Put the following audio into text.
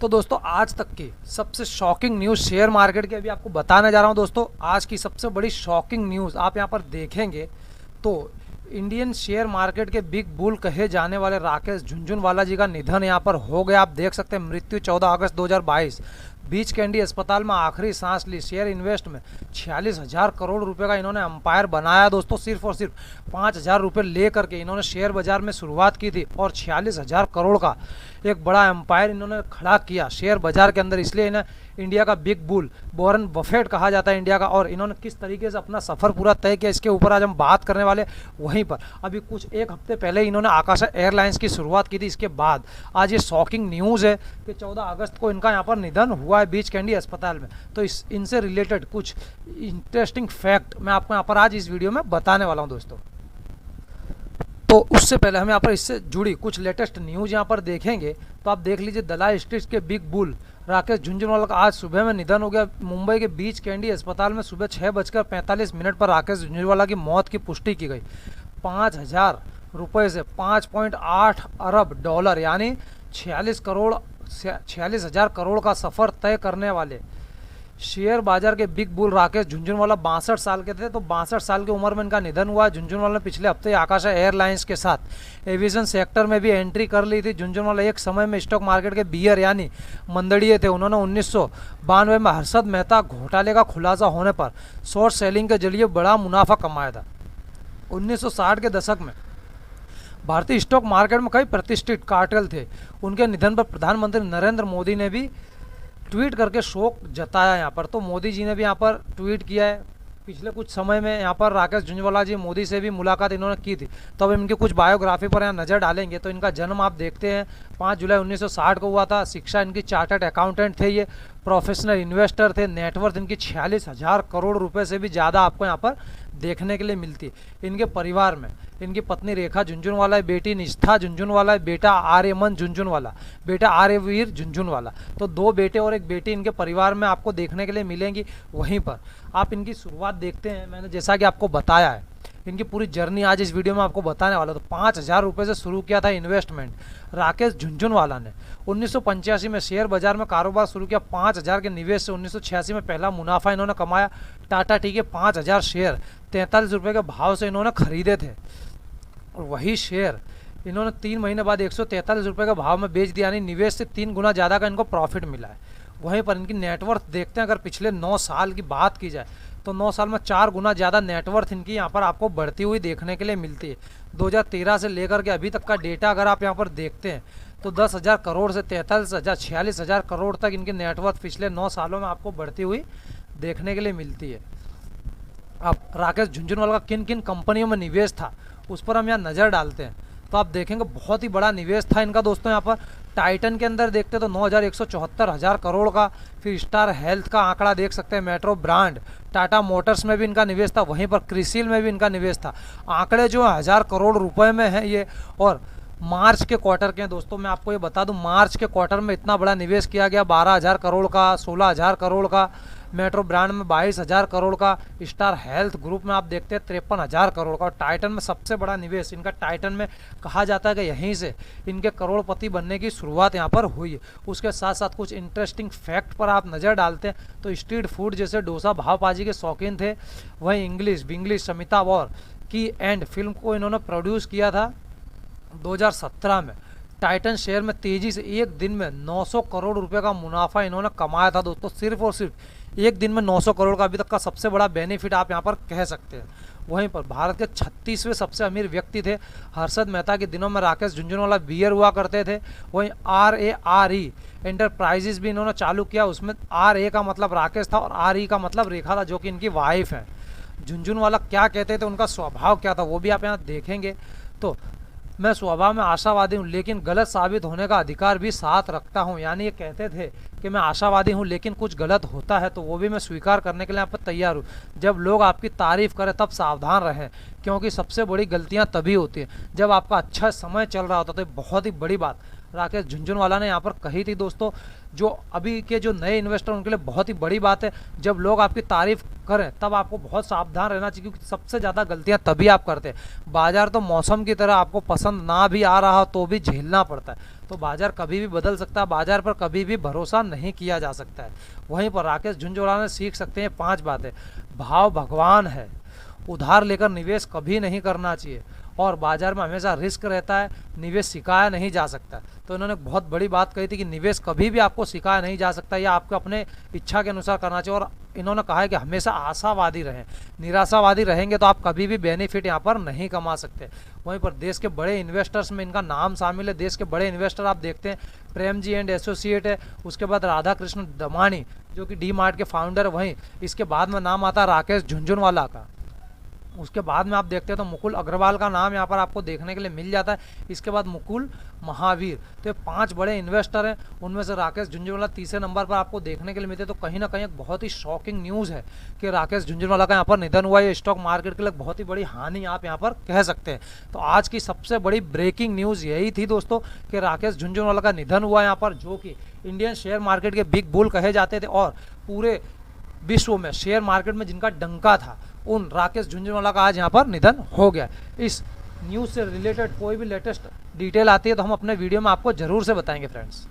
तो दोस्तों आज तक की सबसे शॉकिंग न्यूज़ शेयर मार्केट की अभी आपको बताने जा रहा हूं। दोस्तों आज की सबसे बड़ी शॉकिंग न्यूज़ आप यहां पर देखेंगे तो इंडियन शेयर मार्केट के बिग बुल कहे जाने वाले राकेश झुनझुनवाला जी का निधन यहां पर हो गया। आप देख सकते हैं मृत्यु 14 अगस्त 2022 बीच कैंडी अस्पताल में आखिरी सांस ली। शेयर इन्वेस्ट में 46,000 करोड़ रुपए का इन्होंने अंपायर बनाया दोस्तों। सिर्फ और सिर्फ 5,000 रुपये ले करके इन्होंने शेयर बाजार में शुरुआत की थी और 46,000 करोड़ का एक बड़ा एम्पायर इन्होंने खड़ा किया शेयर बाजार के अंदर। इसलिए इन्हें इंडिया का बिग बुल वॉरेन बफेट कहा जाता है इंडिया का। और इन्होंने किस तरीके से अपना सफ़र पूरा तय किया इसके ऊपर आज हम बात करने वाले। वहीं पर अभी कुछ एक हफ्ते पहले इन्होंने आकाशा एयरलाइंस की शुरुआत की थी। इसके बाद आज ये शॉकिंग न्यूज़ है कि 14 अगस्त को इनका यहाँ पर निधन हुआ है बीच कैंडी अस्पताल में। तो इनसे रिलेटेड कुछ इंटरेस्टिंग फैक्ट मैं आपको यहाँ पर आज इस वीडियो में बताने वाला हूँ दोस्तों। तो उससे पहले हम यहाँ पर इससे जुड़ी कुछ लेटेस्ट न्यूज़ यहाँ पर देखेंगे। तो आप देख लीजिए दलाई स्ट्रीट के बिग बुल राकेश झुनझुनवाला का आज सुबह में निधन हो गया। मुंबई के बीच कैंडी अस्पताल में सुबह 6:45 पर राकेश झुनझुनवाला की मौत की पुष्टि की गई। 5,000 रुपये से 5.8 अरब डॉलर यानी 46,000 करोड़ का सफ़र तय करने वाले शेयर बाजार के बिग बुल राकेश झुनझुनवाला 62 साल के थे। तो 62 साल की उम्र में इनका निधन हुआ। झुनझुनवाला ने पिछले हफ्ते आकाशा एयरलाइंस के साथ एविएशन सेक्टर में भी एंट्री कर ली थी। झुनझुनवाला एक समय में स्टॉक मार्केट के बियर यानी मंदड़िए थे। उन्होंने 1992 में हर्षद मेहता घोटाले का खुलासा होने पर शॉर्ट सेलिंग के जरिए बड़ा मुनाफा कमाया था। 1960 के दशक में भारतीय स्टॉक मार्केट में कई प्रतिष्ठित कार्टेल थे। उनके निधन पर प्रधानमंत्री नरेंद्र मोदी ने भी ट्वीट करके शोक जताया यहाँ पर। तो मोदी जी ने भी यहाँ पर ट्वीट किया है। पिछले कुछ समय में यहाँ पर राकेश झुनझुनवाला जी मोदी से भी मुलाकात इन्होंने की थी। तो अब इनकी कुछ बायोग्राफी पर यहाँ नज़र डालेंगे। तो इनका जन्म आप देखते हैं 5 जुलाई 1960 को हुआ था। शिक्षा इनकी चार्टर्ड अकाउंटेंट थे। ये प्रोफेशनल इन्वेस्टर थे। नेटवर्थ इनकी 46,000 करोड़ रुपए से भी ज़्यादा आपको यहाँ पर देखने के लिए मिलती है। इनके परिवार में इनकी पत्नी रेखा झुनझुनवाला है, बेटी निष्ठा झुनझुनवाला है, बेटा आर्यमन झुनझुनवाला, बेटा आर्यवीर झुनझुनवाला। तो 2 बेटे और 1 बेटी इनके परिवार में आपको देखने के लिए मिलेंगी। वहीं पर आप इनकी शुरुआत देखते हैं। मैंने जैसा कि आपको बताया है इनकी पूरी जर्नी आज इस वीडियो में आपको बताने वाला। तो 5,000 रुपये से शुरू किया था इन्वेस्टमेंट राकेश झुनझुनवाला ने। 1985 में शेयर बाजार में कारोबार शुरू किया। 5,000 के निवेश से 1986 में पहला मुनाफा इन्होंने कमाया। टाटा टी के 5,000 शेयर 43 रुपये के भाव से इन्होंने खरीदे थे और वही शेयर इन्होंने 3 महीने बाद 143 रुपये के भाव में बेच दिया। यानी निवेश से 3 गुना ज़्यादा का इनको प्रॉफिट मिला है। वहीं पर इनकी नेटवर्थ देखते हैं अगर पिछले 9 साल की बात की जाए तो 9 साल में 4 गुना ज़्यादा नेटवर्थ इनकी यहाँ पर आपको बढ़ती हुई देखने के लिए मिलती है। 2013 से लेकर के अभी तक का डेटा अगर आप यहाँ पर देखते हैं तो 10,000 करोड़ से 43,000 46,000 करोड़ तक इनकी नेटवर्थ पिछले 9 सालों में आपको बढ़ती हुई देखने के लिए मिलती है। अब राकेश झुनझुनवाला का किन किन कंपनियों में निवेश था उस पर हम यहाँ नज़र डालते हैं। तो आप देखेंगे बहुत ही बड़ा निवेश था इनका दोस्तों। यहाँ पर टाइटन के अंदर देखते तो 9,174,000 करोड़ का। फिर स्टार हेल्थ का आंकड़ा देख सकते हैं, मेट्रो ब्रांड, टाटा मोटर्स में भी इनका निवेश था। वहीं पर क्रिसिल में भी इनका निवेश था। आंकड़े जो 1,000 करोड़ रुपए में है ये। और मार्च के क्वार्टर के हैं दोस्तों। मैं आपको ये बता दूं मार्च के क्वार्टर में इतना बड़ा निवेश किया गया 12,000 करोड़ का, 16,000 करोड़ का, मेट्रो ब्रांड में 22,000 करोड़ का, स्टार हेल्थ ग्रुप में आप देखते हैं 53,000 करोड़ का और टाइटन में सबसे बड़ा निवेश इनका। टाइटन में कहा जाता है कि यहीं से इनके करोड़पति बनने की शुरुआत यहाँ पर हुई है। उसके साथ साथ कुछ इंटरेस्टिंग फैक्ट पर आप नज़र डालते हैं तो स्ट्रीट फूड जैसे डोसा भावपाजी के शौकीन थे। वहीं इंग्लिश बिंग्लिश समिता वॉर की एंड फिल्म को इन्होंने प्रोड्यूस किया था 2017 में। टाइटन शेयर में तेज़ी से एक दिन में 900 करोड़ रुपए का मुनाफा इन्होंने कमाया था दोस्तों। सिर्फ और सिर्फ एक दिन में 900 करोड़ का अभी तक का सबसे बड़ा बेनिफिट आप यहां पर कह सकते हैं। वहीं पर भारत के 36वें सबसे अमीर व्यक्ति थे हर्षद मेहता के दिनों में राकेश झुनझुनवाला बियर हुआ करते थे। वहीं RARE एंटरप्राइजेज भी इन्होंने चालू किया। उसमें RA का मतलब राकेश था और RE का मतलब रेखा था जो कि इनकी वाइफ है। झुनझुनवाला क्या कहते थे, उनका स्वभाव क्या था वो भी आप यहाँ देखेंगे। तो मैं स्वभाव में आशावादी हूँ लेकिन गलत साबित होने का अधिकार भी साथ रखता हूँ। यानी ये कहते थे कि मैं आशावादी हूँ लेकिन कुछ गलत होता है तो वो भी मैं स्वीकार करने के लिए यहाँ पर तैयार हूँ। जब लोग आपकी तारीफ करें तब सावधान रहें क्योंकि सबसे बड़ी गलतियाँ तभी होती हैं जब आपका अच्छा समय चल रहा होता। तो ये बहुत ही बड़ी बात राकेश झुनझुनवाला ने यहाँ पर कही थी दोस्तों। जो अभी के जो नए इन्वेस्टर उनके लिए बहुत ही बड़ी बात है। जब लोग आपकी तारीफ करें तब आपको बहुत सावधान रहना चाहिए क्योंकि सबसे ज़्यादा गलतियां तभी आप करते हैं। बाजार तो मौसम की तरह आपको पसंद ना भी आ रहा तो भी झेलना पड़ता है। तो बाजार कभी भी बदल सकता है, बाजार पर कभी भी भरोसा नहीं किया जा सकता है। वहीं पर राकेश झुनझुनवाला ने सीख सकते हैं 5 बातें। भाव भगवान है, उधार लेकर निवेश कभी नहीं करना चाहिए, और बाजार में हमेशा रिस्क रहता है, निवेश सिखाया नहीं जा सकता। तो इन्होंने बहुत बड़ी बात कही थी कि निवेश कभी भी आपको सिखाया नहीं जा सकता, या आपको अपने इच्छा के अनुसार करना चाहिए। और इन्होंने कहा है कि हमेशा आशावादी रहें, निराशावादी रहेंगे तो आप कभी भी बेनिफिट यहाँ पर नहीं कमा सकते। वहीं पर देश के बड़े इन्वेस्टर्स में इनका नाम शामिल है। देश के बड़े इन्वेस्टर आप देखते हैं, प्रेम जी एंड एसोसिएट है, उसके बाद राधा कृष्ण दमानी जो कि डी मार्ट के फाउंडर है, वहीं इसके बाद में नाम आता है राकेश झुनझुनवाला का। उसके बाद में आप देखते हैं तो मुकुल अग्रवाल का नाम यहाँ पर आपको देखने के लिए मिल जाता है। इसके बाद मुकुल महावीर। तो ये 5 बड़े इन्वेस्टर हैं, उनमें से राकेश झुनझुनवाला तीसरे नंबर पर आपको देखने के लिए मिलते हैं। तो कहीं ना कहीं एक बहुत ही शॉकिंग न्यूज़ है कि राकेश झुनझुनवाला का यहाँ पर निधन हुआ। ये स्टॉक मार्केट के लिए बहुत ही बड़ी हानि आप यहाँ पर कह सकते हैं। तो आज की सबसे बड़ी ब्रेकिंग न्यूज़ यही थी दोस्तों कि राकेश झुनझुनवाला का निधन हुआ यहाँ पर, जो कि इंडियन शेयर मार्केट के बिग बुल कहे जाते थे, और पूरे विश्व में शेयर मार्केट में जिनका डंका था, उन राकेश झुनझुनवाला का आज यहाँ पर निधन हो गया। इस न्यूज़ से रिलेटेड कोई भी लेटेस्ट डिटेल आती है तो हम अपने वीडियो में आपको ज़रूर से बताएंगे फ्रेंड्स।